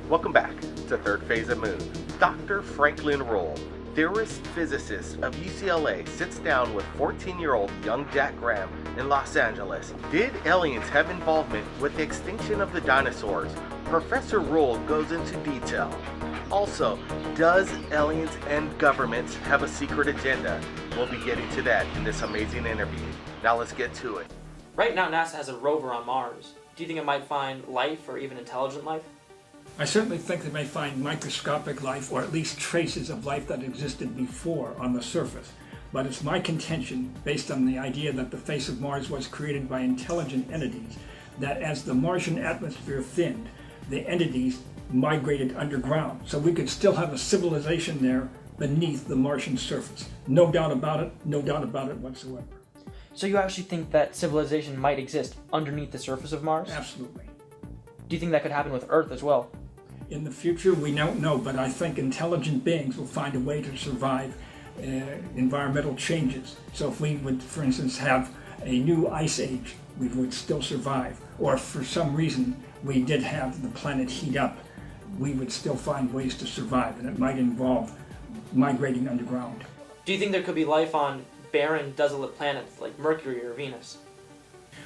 Welcome back to Third Phase of Moon. Dr. Franklin Roll, theorist physicist of UCLA, sits down with 14-year-old young Jack Graham in Los Angeles. Did aliens have involvement with the extinction of the dinosaurs? Professor Roll goes into detail. Also, does aliens and governments have a secret agenda? We'll be getting to that in this amazing interview. Now let's get to it. Right now, NASA has a rover on Mars. Do you think it might find life or even intelligent life? I certainly think they may find microscopic life, or at least traces of life that existed before on the surface. But it's my contention, based on the idea that the face of Mars was created by intelligent entities, that as the Martian atmosphere thinned, the entities migrated underground. So we could still have a civilization there beneath the Martian surface. No doubt about it whatsoever. So you actually think that civilization might exist underneath the surface of Mars? Absolutely. Do you think that could happen with Earth as well? In the future, we don't know, but I think intelligent beings will find a way to survive environmental changes. So if we would, for instance, have a new ice age, we would still survive. Or if for some reason we did have the planet heat up, we would still find ways to survive, and it might involve migrating underground. Do you think there could be life on barren, desolate planets like Mercury or Venus?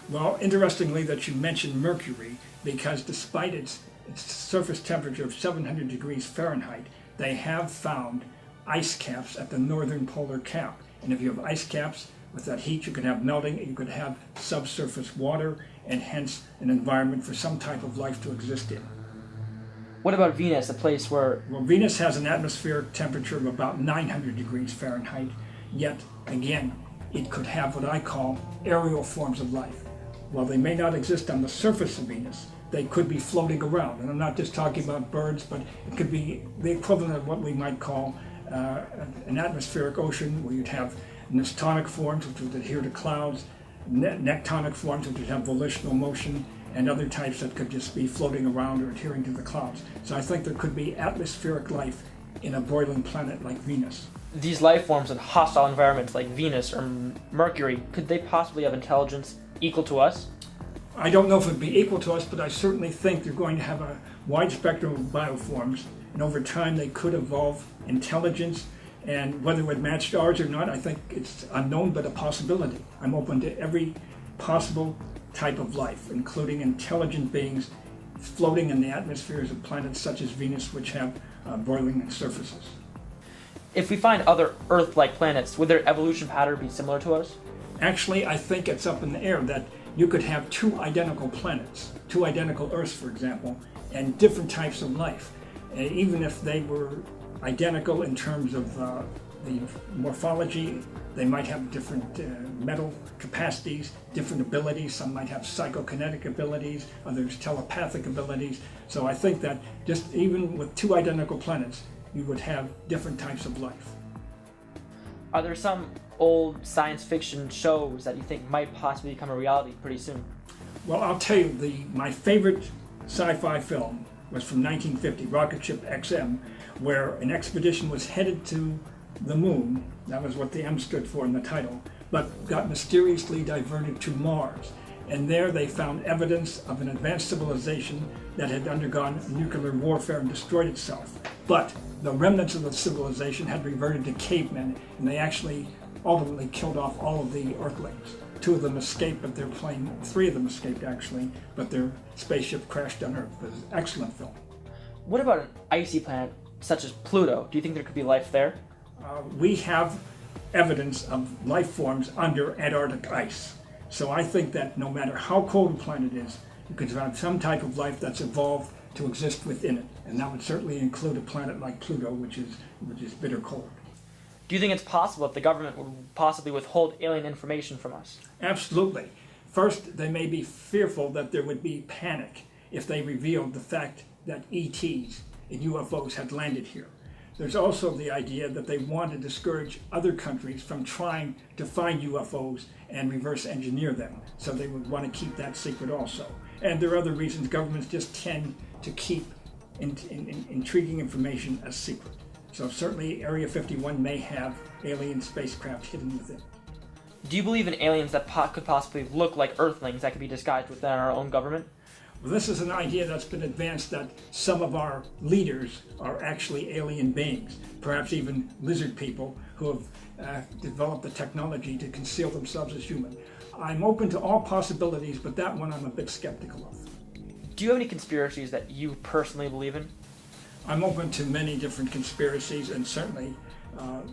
Well, interestingly that you mentioned Mercury, because despite its surface temperature of 700 degrees Fahrenheit, they have found ice caps at the northern polar cap. And if you have ice caps, with that heat you could have melting, you could have subsurface water, and hence an environment for some type of life to exist in. What about Venus, a place where... Well, Venus has an atmospheric temperature of about 900 degrees Fahrenheit, yet, again, it could have what I call aerial forms of life. While they may not exist on the surface of Venus, they could be floating around. And I'm not just talking about birds, but it could be the equivalent of what we might call an atmospheric ocean, where you'd have nystonic forms, which would adhere to clouds, nectonic forms, which would have volitional motion, and other types that could just be floating around or adhering to the clouds. So I think there could be atmospheric life in a boiling planet like Venus. These life forms in hostile environments like Venus or Mercury, could they possibly have intelligence equal to us? I don't know if it'd be equal to us, but I certainly think they're going to have a wide spectrum of bioforms, and over time they could evolve intelligence, and whether it would match ours or not, I think it's unknown, but a possibility. I'm open to every possible type of life, including intelligent beings floating in the atmospheres of planets such as Venus, which have boiling surfaces. If we find other Earth-like planets, would their evolution pattern be similar to us? Actually, I think it's up in the air that you could have two identical planets, two identical Earths, for example, and different types of life. Even if they were identical in terms of the morphology, they might have different mental capacities, different abilities. Some might have psychokinetic abilities, others telepathic abilities. So I think that just even with two identical planets, you would have different types of life. Are there some old science fiction shows that you think might possibly become a reality pretty soon? Well, I'll tell you, my favorite sci-fi film was from 1950, Rocket Ship XM, where an expedition was headed to the moon. That was what the M stood for in the title, but got mysteriously diverted to Mars. And there they found evidence of an advanced civilization that had undergone nuclear warfare and destroyed itself. But the remnants of the civilization had reverted to cavemen, and they actually ultimately killed off all of the Earthlings. 2 of them escaped, but their plane, 3 of them escaped actually, but their spaceship crashed on Earth. It was an excellent film. What about an icy planet such as Pluto? Do you think there could be life there? We have evidence of life forms under Antarctic ice. So I think that no matter how cold a planet is, you could have some type of life that's evolved to exist within it. And that would certainly include a planet like Pluto, which is bitter cold. Do you think it's possible that the government would possibly withhold alien information from us? Absolutely. First, they may be fearful that there would be panic if they revealed the fact that ETs and UFOs had landed here. There's also the idea that they want to discourage other countries from trying to find UFOs and reverse engineer them. So they would want to keep that secret also. And there are other reasons. Governments just tend to keep intriguing information a secret. So certainly Area 51 may have alien spacecraft hidden within. Do you believe in aliens that could possibly look like Earthlings that could be disguised within our own government? Well, this is an idea that's been advanced that some of our leaders are actually alien beings, perhaps even lizard people who have developed the technology to conceal themselves as human. I'm open to all possibilities, but that one I'm a bit skeptical of. Do you have any conspiracies that you personally believe in? I'm open to many different conspiracies, and certainly,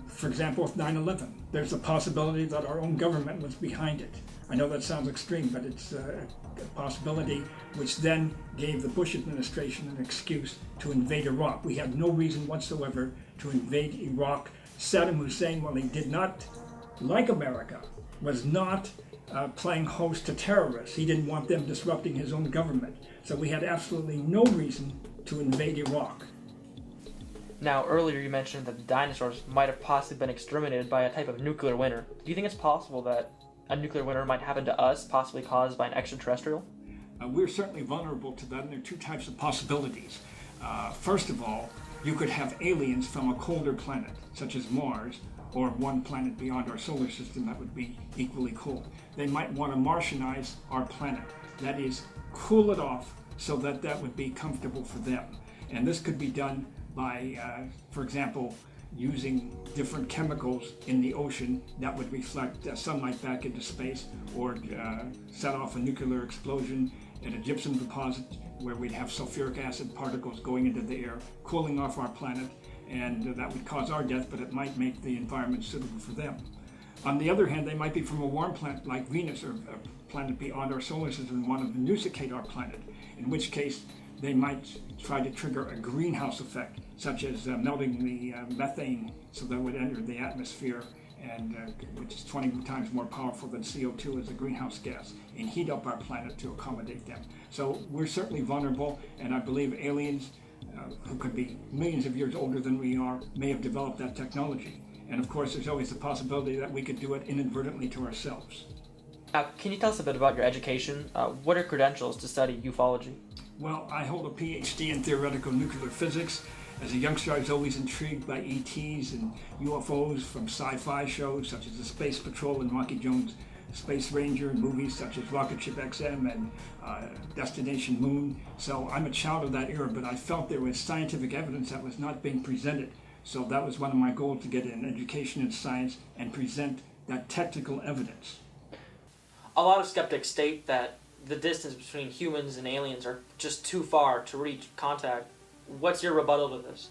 for example, with 9/11, there's a possibility that our own government was behind it. I know that sounds extreme, but it's a possibility which then gave the Bush administration an excuse to invade Iraq. We had no reason whatsoever to invade Iraq. Saddam Hussein, while he did not like America, was not playing host to terrorists. He didn't want them disrupting his own government. So we had absolutely no reason to invade Iraq. Now, earlier you mentioned that the dinosaurs might have possibly been exterminated by a type of nuclear winter. Do you think it's possible that a nuclear winter might happen to us, possibly caused by an extraterrestrial? We're certainly vulnerable to that, and there are two types of possibilities. First of all, you could have aliens from a colder planet, such as Mars, or one planet beyond our solar system that would be equally cold. They might want to Martianize our planet. That is, cool it off so that that would be comfortable for them. And this could be done by, for example, using different chemicals in the ocean that would reflect sunlight back into space, or set off a nuclear explosion at a gypsum deposit where we'd have sulfuric acid particles going into the air, cooling off our planet, and that would cause our death, but it might make the environment suitable for them. On the other hand, they might be from a warm planet like Venus, or a planet beyond our solar system, and want to nucleate our planet, in which case they might try to trigger a greenhouse effect, such as melting the methane so that it would enter the atmosphere, and which is 20 times more powerful than CO2 as a greenhouse gas, and heat up our planet to accommodate them. So we're certainly vulnerable, and I believe aliens, who could be millions of years older than we are, may have developed that technology. And of course, there's always the possibility that we could do it inadvertently to ourselves. Can you tell us a bit about your education? What are credentials to study ufology? Well, I hold a PhD in theoretical nuclear physics. As a youngster, I was always intrigued by ETs and UFOs from sci-fi shows such as The Space Patrol and Rocky Jones' Space Ranger, movies such as Rocket Ship XM and Destination Moon. So I'm a child of that era, but I felt there was scientific evidence that was not being presented. So that was one of my goals, to get an education in science and present that technical evidence. A lot of skeptics state that the distance between humans and aliens are just too far to reach contact. What's your rebuttal to this?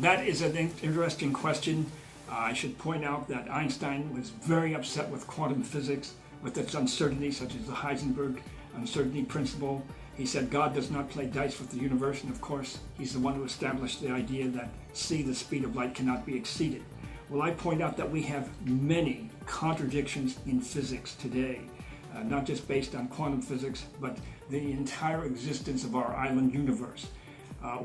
That is an interesting question. I should point out that Einstein was very upset with quantum physics, with its uncertainty, such as the Heisenberg uncertainty principle. He said God does not play dice with the universe, and of course, he's the one who established the idea that c, the speed of light, cannot be exceeded. Well, I point out that we have many contradictions in physics today, not just based on quantum physics, but the entire existence of our island universe.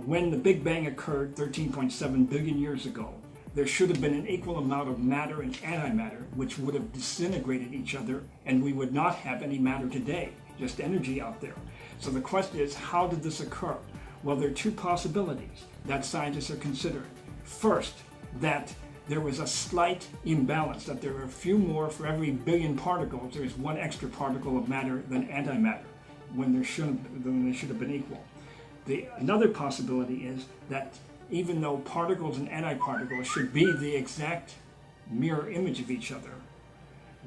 When the Big Bang occurred 13.7 billion years ago, there should have been an equal amount of matter and antimatter, which would have disintegrated each other, and we would not have any matter today, just energy out there. So the question is, how did this occur? Well, there are two possibilities that scientists are considering. First, that there was a slight imbalance, that there are a few more for every billion particles. There's one extra particle of matter than antimatter, when they should have been equal. Another possibility is that even though particles and antiparticles should be the exact mirror image of each other,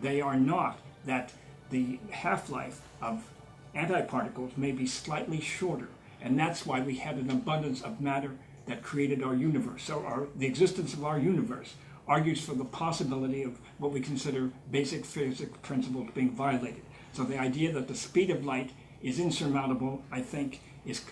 they are not, that the half-life of antiparticles may be slightly shorter, and that's why we had an abundance of matter that created our universe. So the existence of our universe argues for the possibility of what we consider basic physics principles being violated. So the idea that the speed of light is insurmountable, I think, is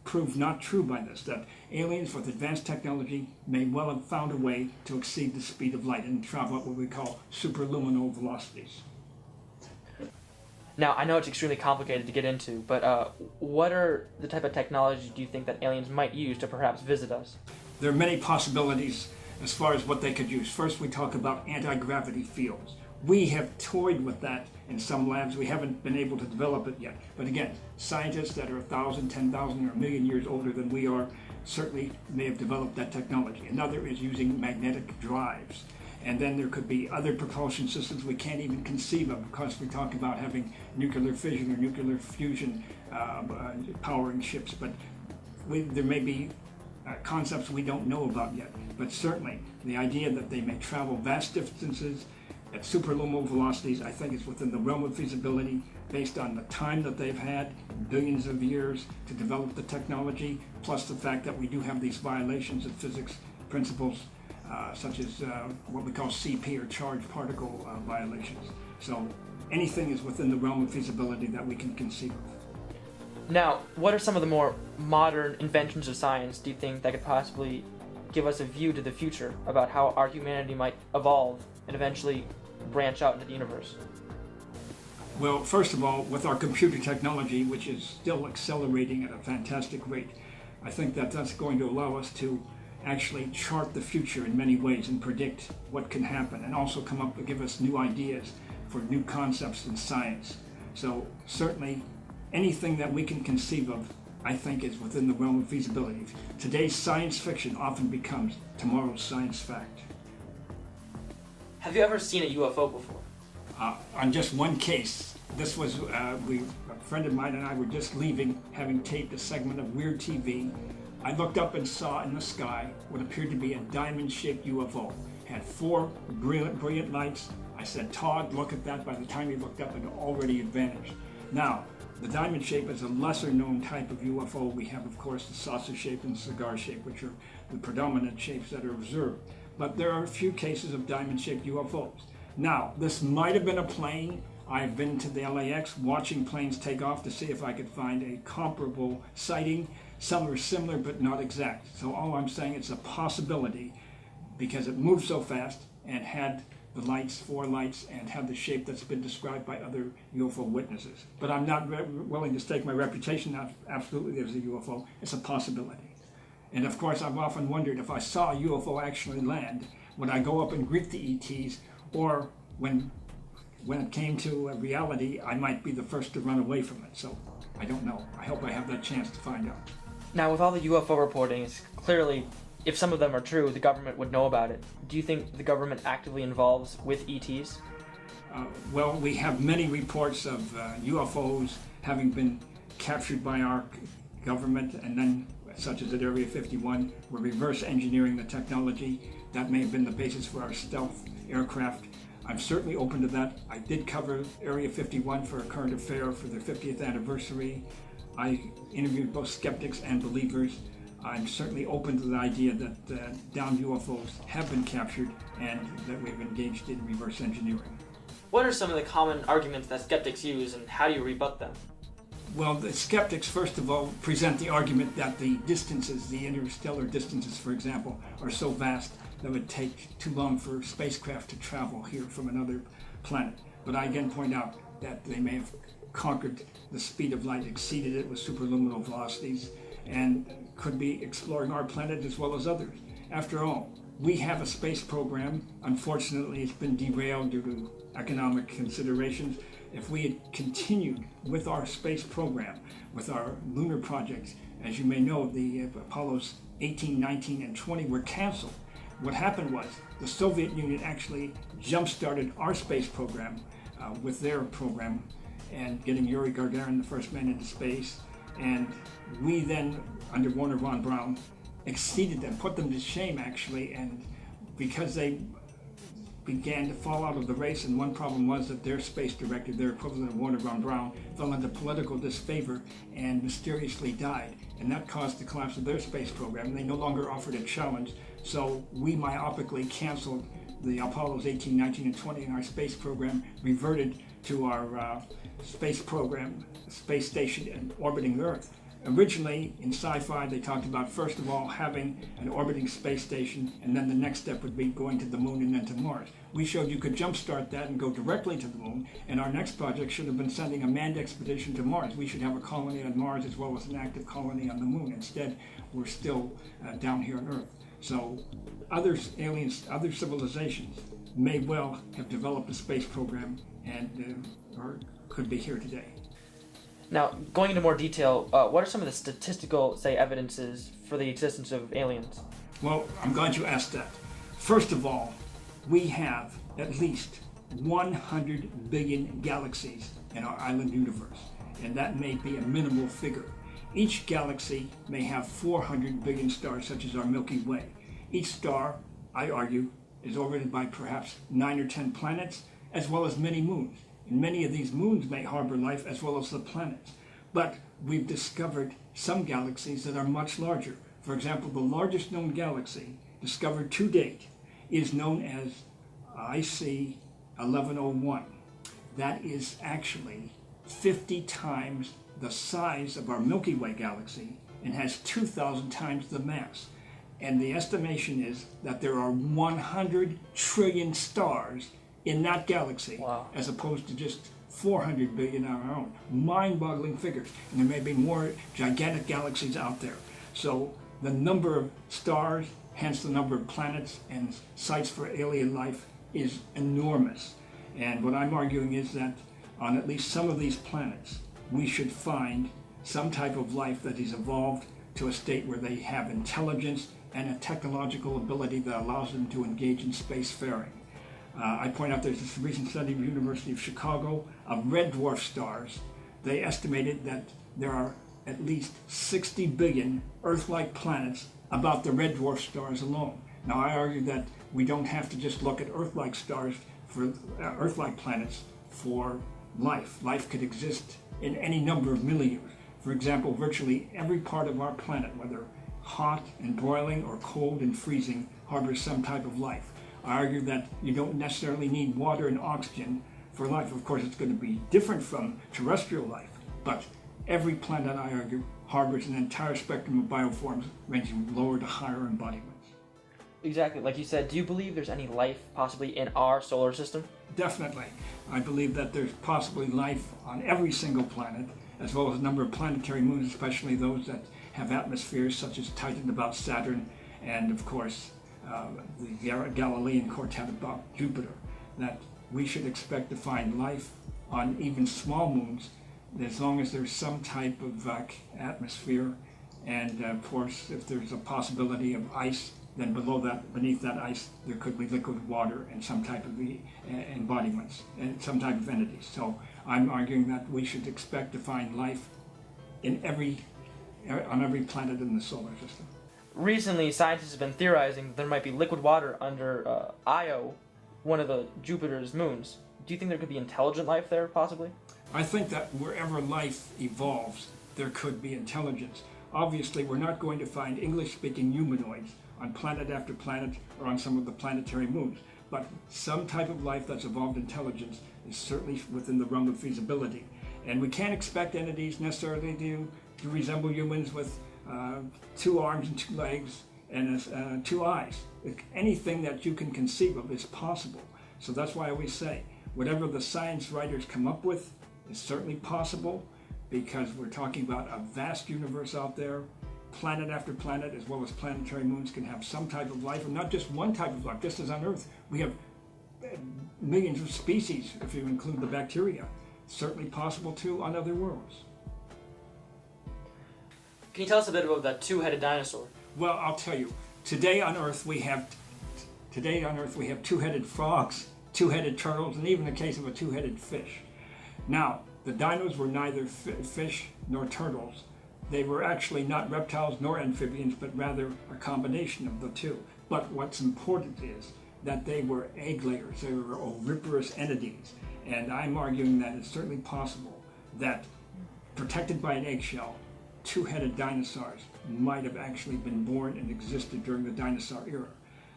proved not true by this, that aliens with advanced technology may well have found a way to exceed the speed of light and travel at what we call superluminal velocities. Now, I know it's extremely complicated to get into, but what are the type of technology do you think that aliens might use to perhaps visit us? There are many possibilities as far as what they could use. First, we talk about anti-gravity fields. We have toyed with that in some labs. We haven't been able to develop it yet. But again, scientists that are 1,000, 10,000, or a million years older than we are certainly may have developed that technology. Another is using magnetic drives. And then there could be other propulsion systems we can't even conceive of, because we talk about having nuclear fission or nuclear fusion powering ships. But there may be concepts we don't know about yet. But certainly the idea that they may travel vast distances at superluminal velocities, I think is within the realm of feasibility based on the time that they've had, billions of years to develop the technology, plus the fact that we do have these violations of physics principles, such as what we call CP, or charged particle violations. So anything is within the realm of feasibility that we can conceive of. Now, what are some of the more modern inventions of science do you think that could possibly give us a view to the future about how our humanity might evolve and eventually branch out into the universe? Well, first of all, with our computer technology, which is still accelerating at a fantastic rate, I think that that's going to allow us to actually chart the future in many ways and predict what can happen, and also come up and give us new ideas for new concepts in science. So certainly anything that we can conceive of, I think, is within the realm of feasibility. Today's science fiction often becomes tomorrow's science fact. Have you ever seen a UFO before? On just one case. This was, a friend of mine and I were just leaving, having taped a segment of Weird TV. I looked up and saw in the sky what appeared to be a diamond-shaped UFO. It had 4 brilliant lights. I said, Todd, look at that. By the time he looked up, it already had vanished. Now, the diamond shape is a lesser-known type of UFO. We have, of course, the saucer shape and cigar shape, which are the predominant shapes that are observed. But there are a few cases of diamond-shaped UFOs. Now, this might have been a plane. I've been to the LAX watching planes take off to see if I could find a comparable sighting. Some are similar but not exact. So all I'm saying, it's a possibility, because it moved so fast and had the lights, 4 lights, and had the shape that's been described by other UFO witnesses. But I'm not willing to stake my reputation that absolutely there's a UFO. It's a possibility. And of course, I've often wondered, if I saw a UFO actually land, would I go up and greet the ETs, or when it came to a reality, I might be the first to run away from it. So I don't know. I hope I have that chance to find out. Now, with all the UFO reportings, clearly, if some of them are true, the government would know about it. Do you think the government actively involves with ETs? Well, we have many reports of UFOs having been captured by our government, and then, such as at Area 51, we're reverse engineering the technology. That may have been the basis for our stealth aircraft. I'm certainly open to that. I did cover Area 51 for a current affair for their 50th anniversary. I interviewed both skeptics and believers. I'm certainly open to the idea that downed UFOs have been captured and that we've engaged in reverse engineering. What are some of the common arguments that skeptics use, and how do you rebut them? Well, the skeptics, first of all, present the argument that the distances, the interstellar distances, for example, are so vast that it would take too long for spacecraft to travel here from another planet. But I again point out that they may have conquered the speed of light, exceeded it with superluminal velocities, and could be exploring our planet as well as others. After all, we have a space program. Unfortunately, it's been derailed due to economic considerations. If we had continued with our space program, with our lunar projects, as you may know, the Apollos 18, 19, and 20 were canceled. What happened was the Soviet Union actually jump-started our space program with their program, and getting Yuri Gagarin, the first man into space. And we then, under Warner von Braun, exceeded them, put them to shame actually, and because they began to fall out of the race, and one problem was that their space director, their equivalent of Warner von Braun, fell into political disfavor and mysteriously died. And that caused the collapse of their space program. They no longer offered a challenge, so we myopically canceled the Apollos 18, 19, and 20 in our space program, reverted to our space program, space station, and orbiting the Earth. Originally, in sci-fi, they talked about, first of all, having an orbiting space station, and then the next step would be going to the moon and then to Mars. We showed you could jumpstart that and go directly to the moon, and our next project should have been sending a manned expedition to Mars. We should have a colony on Mars as well as an active colony on the moon. Instead, we're still down here on Earth. So other aliens, other civilizations may well have developed a space program and or could be here today. Now, going into more detail, what are some of the statistical, say, evidences for the existence of aliens? Well, I'm glad you asked that. First of all, we have at least 100 billion galaxies in our island universe, and that may be a minimal figure. Each galaxy may have 400 billion stars, such as our Milky Way. Each star, I argue, is orbited by perhaps 9 or 10 planets, as well as many moons. And many of these moons may harbor life, as well as the planets. But we've discovered some galaxies that are much larger. For example, the largest known galaxy discovered to date is known as IC 1101. That is actually 50 times the size of our Milky Way galaxy and has 2,000 times the mass. And the estimation is that there are 100 trillion stars in that galaxy, wow, as opposed to just 400 billion on our own. Mind-boggling figures. And there may be more gigantic galaxies out there. So the number of stars, hence the number of planets and sites for alien life, is enormous. And what I'm arguing is that on at least some of these planets, we should find some type of life that has evolved to a state where they have intelligence and a technological ability that allows them to engage in spacefaring. I point out there's this recent study of the University of Chicago of red dwarf stars. They estimated that there are at least 60 billion Earth-like planets about the red dwarf stars alone. Now, I argue that we don't have to just look at Earth-like stars for Earth-like planets for life. Life could exist in any number of millions. For example, virtually every part of our planet, whether hot and boiling or cold and freezing, harbors some type of life. I argue that you don't necessarily need water and oxygen for life. Of course, it's going to be different from terrestrial life, but every planet, I argue, harbors an entire spectrum of bioforms ranging from lower to higher embodiments. Exactly, like you said, do you believe there's any life possibly in our solar system? Definitely. I believe that there's possibly life on every single planet, as well as a number of planetary moons, especially those that have atmospheres, such as Titan about Saturn, and of course the Galilean quartet about Jupiter. That we should expect to find life on even small moons, as long as there's some type of atmosphere, and of course if there's a possibility of ice, then beneath that ice, there could be liquid water and some type of embodiments and some type of entities. So I'm arguing that we should expect to find life on every planet in the solar system. Recently, scientists have been theorizing that there might be liquid water under Io, one of the Jupiter's moons. Do you think there could be intelligent life there, possibly? I think that wherever life evolves, there could be intelligence. Obviously, we're not going to find English-speaking humanoids on planet after planet or on some of the planetary moons. But some type of life that's evolved intelligence is certainly within the realm of feasibility. And we can't expect entities necessarily to resemble humans with 2 arms and 2 legs and 2 eyes. Anything that you can conceive of is possible. So that's why I always say, whatever the science writers come up with is certainly possible, because we're talking about a vast universe out there. Planet after planet, as well as planetary moons, can have some type of life, and not just one type of life. Just as on Earth, we have millions of species, if you include the bacteria. Certainly possible too on other worlds. Can you tell us a bit about that 2-headed dinosaur? Well, I'll tell you. Today on Earth we have 2-headed frogs, 2-headed turtles, and even the case of a 2-headed fish. Now, the dinos were neither fish nor turtles. They were actually not reptiles nor amphibians, but rather a combination of the two. But what's important is that they were egg layers. They were oviparous entities. And I'm arguing that it's certainly possible that, protected by an eggshell, 2-headed dinosaurs might have actually been born and existed during the dinosaur era.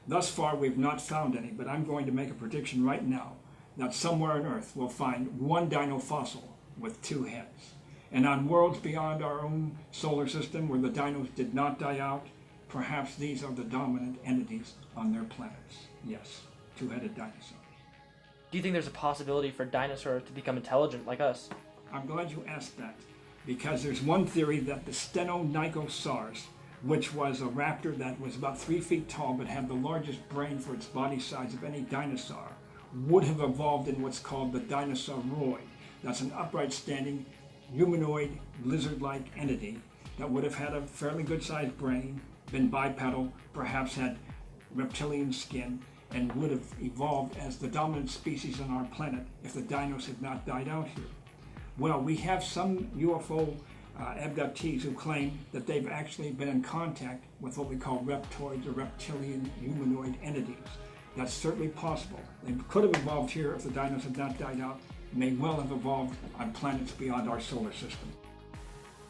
Thus far, we've not found any, but I'm going to make a prediction right now that somewhere on Earth we'll find one dino fossil with 2 heads. And on worlds beyond our own solar system where the dinos did not die out, perhaps these are the dominant entities on their planets. Yes, 2-headed dinosaurs. Do you think there's a possibility for dinosaurs to become intelligent like us? I'm glad you asked that, because there's one theory that the Stenonychosaurus, which was a raptor that was about 3 feet tall but had the largest brain for its body size of any dinosaur, would have evolved in what's called the dinosauroid. That's an upright standing humanoid lizard-like entity that would have had a fairly good-sized brain, been bipedal, perhaps had reptilian skin, and would have evolved as the dominant species on our planet if the dinos had not died out here. Well, we have some UFO abductees who claim that they've actually been in contact with what we call reptoids or reptilian humanoid entities. That's certainly possible. They could have evolved here if the dinos had not died out, may well have evolved on planets beyond our solar system.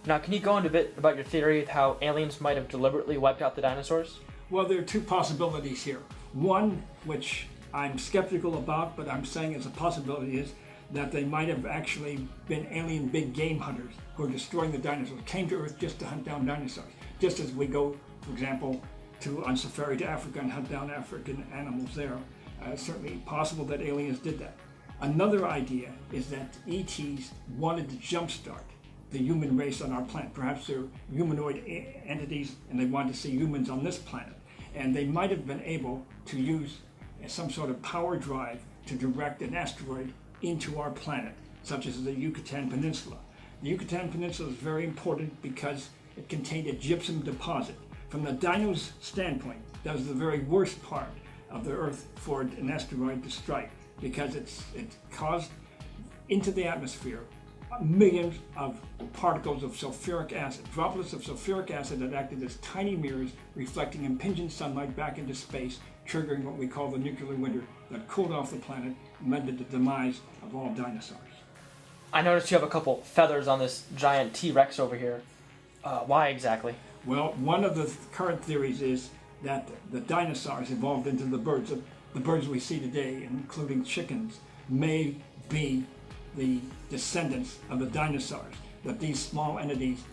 Now, can you go into a bit about your theory of how aliens might have deliberately wiped out the dinosaurs? Well, there are two possibilities here. One, which I'm skeptical about, but I'm saying is a possibility, is that they might have actually been alien big game hunters who are destroying the dinosaurs, came to Earth just to hunt down dinosaurs. Just as we go, for example, on safari to Africa and hunt down African animals there. It's certainly possible that aliens did that. Another idea is that ETs wanted to jumpstart the human race on our planet. Perhaps they're humanoid entities and they wanted to see humans on this planet. And they might have been able to use some sort of power drive to direct an asteroid into our planet, such as the Yucatan Peninsula. The Yucatan Peninsula is very important because it contained a gypsum deposit. From the dino's standpoint, that was the very worst part of the Earth for an asteroid to strike, because it caused into the atmosphere millions of particles of sulfuric acid, droplets of sulfuric acid that acted as tiny mirrors reflecting impinging sunlight back into space, triggering what we call the nuclear winter that cooled off the planet and led to the demise of all dinosaurs. I noticed you have a couple feathers on this giant T-Rex over here. Why exactly? Well, one of the current theories is that the dinosaurs evolved into the birds. The birds we see today, including chickens, may be the descendants of the dinosaurs. That these small entities,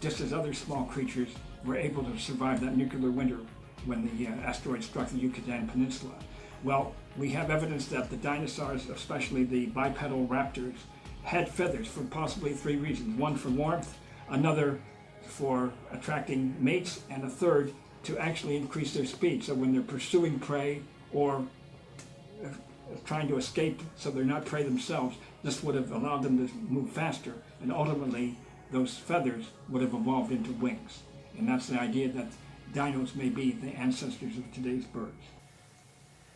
just as other small creatures, were able to survive that nuclear winter when the asteroid struck the Yucatan Peninsula. Well, we have evidence that the dinosaurs, especially the bipedal raptors, had feathers for possibly three reasons. One for warmth, another for attracting mates, and a third to actually increase their speed. So when they're pursuing prey or trying to escape so they're not prey themselves, this would have allowed them to move faster, and ultimately those feathers would have evolved into wings. And that's the idea that dinos may be the ancestors of today's birds.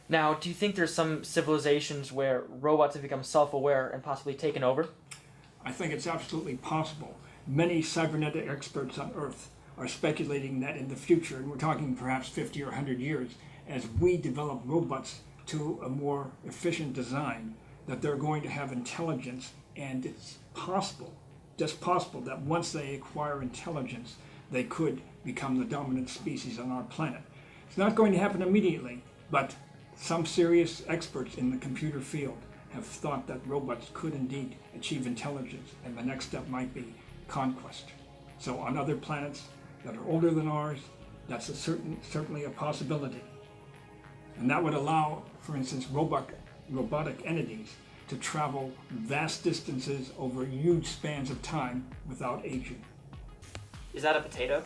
Now, do you think there's some civilizations where robots have become self-aware and possibly taken over? I think it's absolutely possible. Many cybernetic experts on Earth are speculating that in the future, and we're talking perhaps 50 or 100 years, as we develop robots to a more efficient design, that they're going to have intelligence, and it's possible, just possible, that once they acquire intelligence, they could become the dominant species on our planet. It's not going to happen immediately, but some serious experts in the computer field have thought that robots could indeed achieve intelligence, and the next step might be conquest. So on other planets that are older than ours, that's certainly a possibility. And that would allow, for instance, robotic entities to travel vast distances over huge spans of time without aging. Is that a potato?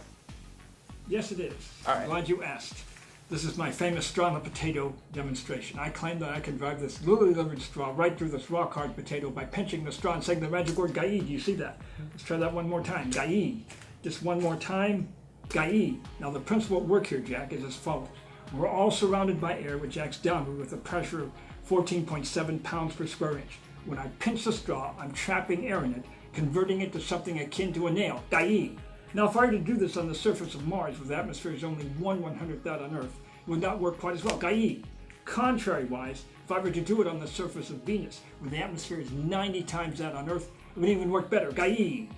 Yes, it is. All right. I'm glad you asked. This is my famous straw in a potato demonstration. I claim that I can drive this newly delivered straw right through this rock hard potato by pinching the straw and saying the magic word Gai. Do you see that? Let's try that one more time. Gai. Just one more time. Gai. Now the principle at work here, Jack, is as follows. We're all surrounded by air which acts downward with a pressure of 14.7 pounds per square inch. When I pinch the straw, I'm trapping air in it, converting it to something akin to a nail. Gai. Now, if I were to do this on the surface of Mars, where the atmosphere is only 1/100th that on Earth, it would not work quite as well. Gai. Contrary-wise, if I were to do it on the surface of Venus, where the atmosphere is 90 times that on Earth, it would even work better. Gai.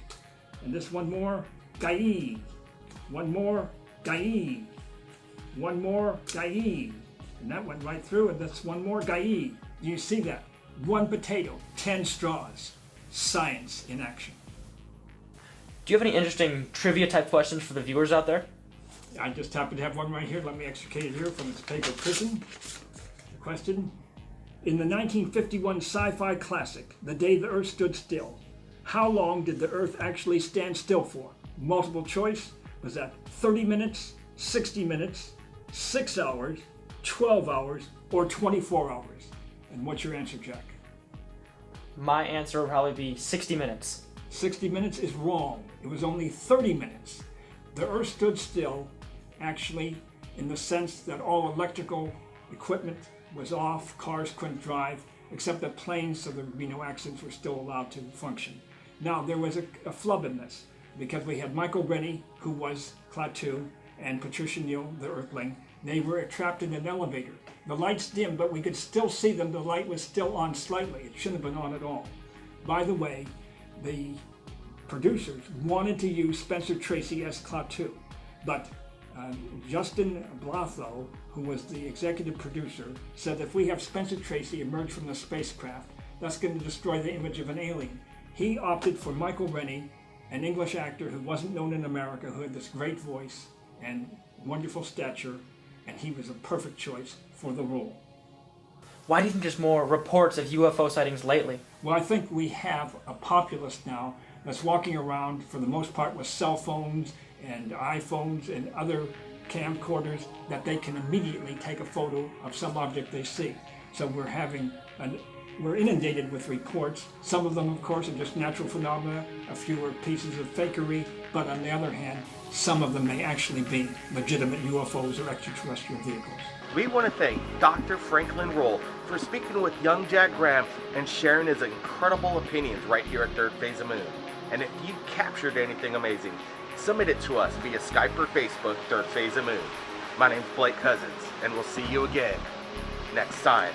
And this one more. Gai. One more. Gai. One more. Gai. And that went right through, and that's one more. Gai. Do you see that? One potato, 10 straws. Science in action. Do you have any interesting trivia type questions for the viewers out there? I just happen to have one right here. Let me extricate it here from its paper prison. The question: in the 1951 sci-fi classic, The Day the Earth Stood Still, how long did the Earth actually stand still for? Multiple choice: was that 30 minutes, 60 minutes, 6 hours, 12 hours, or 24 hours? And what's your answer, Jack? My answer would probably be 60 minutes. 60 minutes is wrong. It was only 30 minutes. The Earth stood still, actually, in the sense that all electrical equipment was off, cars couldn't drive, except that planes, so there would be no accidents, were still allowed to function. Now, there was a flub in this, because we had Michael Rennie, who was Klaatu, and Patricia Neal, the Earthling. They were trapped in an elevator. The lights dimmed, but we could still see them. The light was still on slightly. It shouldn't have been on at all. By the way, the producers wanted to use Spencer Tracy as Klaatu, but Justin Blatho, who was the executive producer, said if we have Spencer Tracy emerge from the spacecraft, that's going to destroy the image of an alien. He opted for Michael Rennie, an English actor who wasn't known in America, who had this great voice and wonderful stature, and he was a perfect choice for the role. Why do you think there's more reports of UFO sightings lately? Well, I think we have a populace now that's walking around, for the most part, with cell phones and iPhones and other camcorders that they can immediately take a photo of some object they see. So we're inundated with reports. Some of them, of course, are just natural phenomena, a few are pieces of fakery, but on the other hand, some of them may actually be legitimate UFOs or extraterrestrial vehicles. We want to thank Dr. Franklin Roll for speaking with young Jack Graham and sharing his incredible opinions right here at Third Phase of Moon. And if you captured anything amazing, submit it to us via Skype or Facebook, Third Phase of Moon. My name's Blake Cousins, and we'll see you again next time.